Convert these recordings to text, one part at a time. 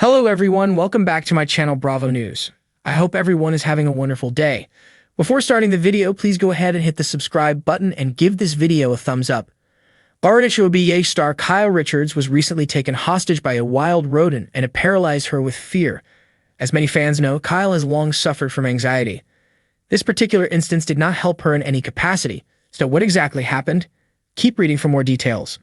Hello everyone, welcome back to my channel Bravo News. I hope everyone is having a wonderful day. Before starting the video, please go ahead and hit the subscribe button and give this video a thumbs up. RHOBH star Kyle Richards was recently taken hostage by a wild rodent and it paralyzed her with fear. As many fans know, Kyle has long suffered from anxiety. This particular instance did not help her in any capacity. So what exactly happened? Keep reading for more details.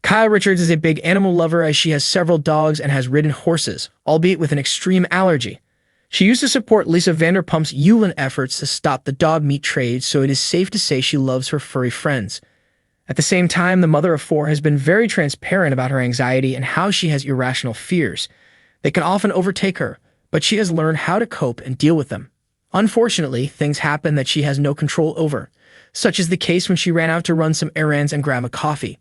Kyle Richards is a big animal lover as she has several dogs and has ridden horses, albeit with an extreme allergy. She used to support Lisa Vanderpump's Yulin efforts to stop the dog meat trade, so it is safe to say she loves her furry friends. At the same time, the mother of four has been very transparent about her anxiety and how she has irrational fears. They can often overtake her, but she has learned how to cope and deal with them. Unfortunately, things happen that she has no control over, such as the case when she ran out to run some errands and grab a coffee.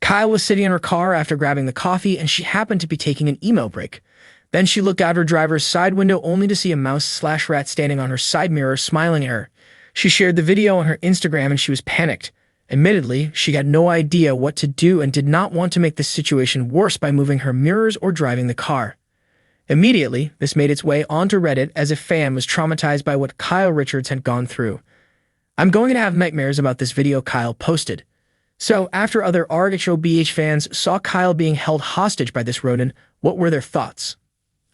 Kyle was sitting in her car after grabbing the coffee and she happened to be taking an email break. Then she looked out her driver's side window only to see a mouse/rat standing on her side mirror smiling at her. She shared the video on her Instagram and she was panicked. Admittedly, she had no idea what to do and did not want to make the situation worse by moving her mirrors or driving the car. Immediately, this made its way onto Reddit as a fan was traumatized by what Kyle Richards had gone through. "I'm going to have nightmares about this video," Kyle posted. So, after other RHOBH fans saw Kyle being held hostage by this rodent, what were their thoughts?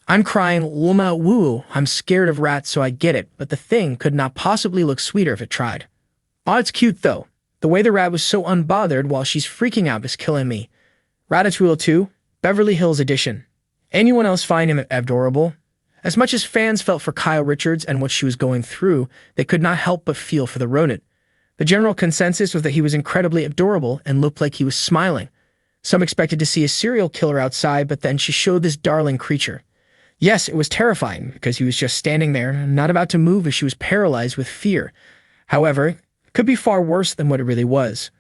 "I'm crying, Luma woo, I'm scared of rats so I get it, but the thing could not possibly look sweeter if it tried. Oh, it's cute though. The way the rat was so unbothered while she's freaking out is killing me. Ratatouille 2, Beverly Hills Edition. Anyone else find him adorable?" As much as fans felt for Kyle Richards and what she was going through, they could not help but feel for the rodent. The general consensus was that he was incredibly adorable and looked like he was smiling. Some expected to see a serial killer outside, but then she showed this darling creature. Yes, it was terrifying because he was just standing there, not about to move as she was paralyzed with fear. However, it could be far worse than what it really was.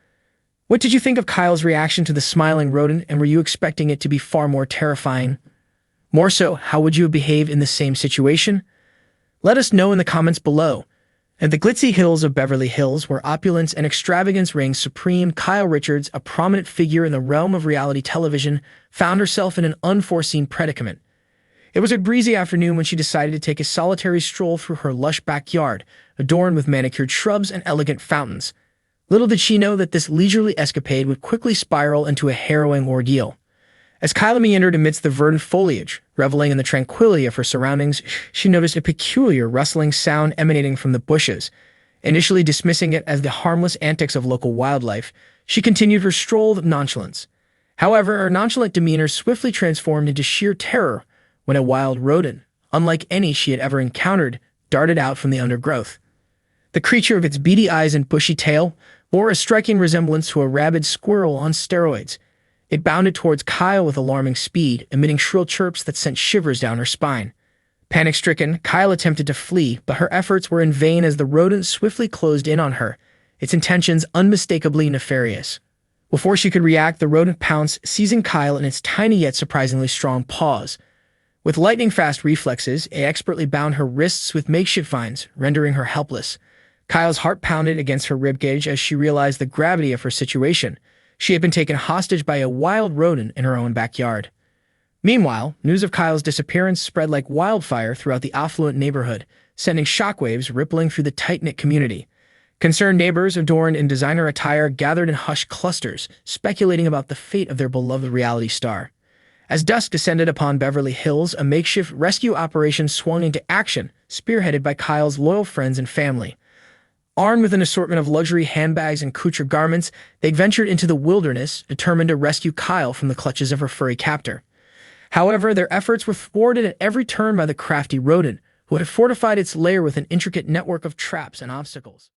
What did you think of Kyle's reaction to the smiling rodent, and were you expecting it to be far more terrifying? More so, how would you have behaved in the same situation? Let us know in the comments below. At the glitzy hills of Beverly Hills, where opulence and extravagance reign supreme, Kyle Richards, a prominent figure in the realm of reality television, found herself in an unforeseen predicament. It was a breezy afternoon when she decided to take a solitary stroll through her lush backyard, adorned with manicured shrubs and elegant fountains. Little did she know that this leisurely escapade would quickly spiral into a harrowing ordeal. As Kyla meandered amidst the verdant foliage, reveling in the tranquility of her surroundings, she noticed a peculiar rustling sound emanating from the bushes. Initially dismissing it as the harmless antics of local wildlife, she continued her stroll with nonchalance. However, her nonchalant demeanor swiftly transformed into sheer terror when a wild rodent, unlike any she had ever encountered, darted out from the undergrowth. The creature, with its beady eyes and bushy tail, bore a striking resemblance to a rabid squirrel on steroids. It bounded towards Kyle with alarming speed, emitting shrill chirps that sent shivers down her spine. Panic-stricken, Kyle attempted to flee, but her efforts were in vain as the rodent swiftly closed in on her, its intentions unmistakably nefarious. Before she could react, the rodent pounced, seizing Kyle in its tiny yet surprisingly strong paws. With lightning-fast reflexes, it expertly bound her wrists with makeshift vines, rendering her helpless. Kyle's heart pounded against her ribcage as she realized the gravity of her situation. She had been taken hostage by a wild rodent in her own backyard. Meanwhile, news of Kyle's disappearance spread like wildfire throughout the affluent neighborhood, sending shockwaves rippling through the tight-knit community. Concerned neighbors, adorned in designer attire, gathered in hushed clusters, speculating about the fate of their beloved reality star. As dusk descended upon Beverly Hills, a makeshift rescue operation swung into action, spearheaded by Kyle's loyal friends and family. Armed with an assortment of luxury handbags and couture garments, they ventured into the wilderness, determined to rescue Kyle from the clutches of her furry captor. However, their efforts were thwarted at every turn by the crafty rodent, who had fortified its lair with an intricate network of traps and obstacles.